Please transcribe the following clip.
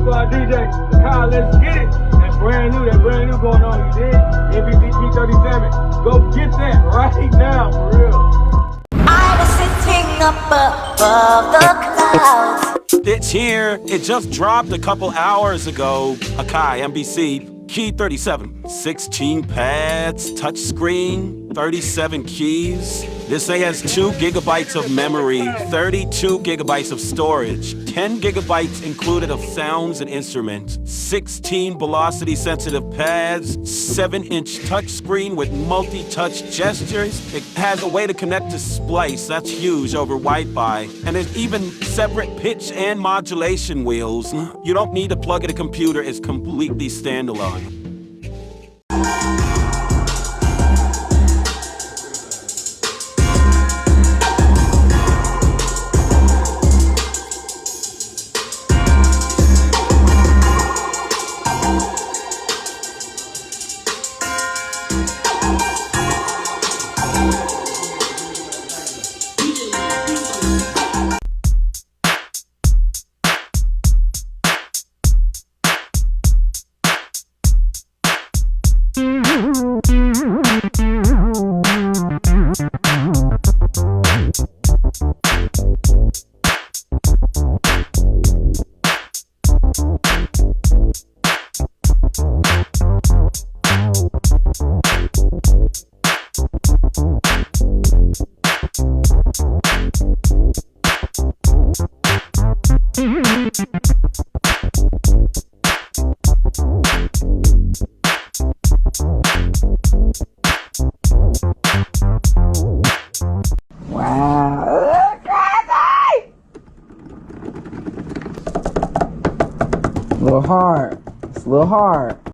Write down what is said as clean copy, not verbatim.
for our DJ. Akai, let's get it. That brand new going on, you dig? MPC KEY 37. Go get that right now, for real. I was sitting up above the clouds. It's here. It just dropped a couple hours ago. Akai, MPC KEY 37. 16 pads, touchscreen, 37 keys. This thing has 2 gigabytes of memory, 32 gigabytes of storage, 10 gigabytes included of sounds and instruments, 16 velocity-sensitive pads, 7-inch touchscreen with multi-touch gestures. It has a way to connect to Splice, that's huge, over Wi-Fi. And there's even separate pitch and modulation wheels. You don't need to plug in a computer, it's completely standalone. Wow, crazy! A little hard. It's a little hard.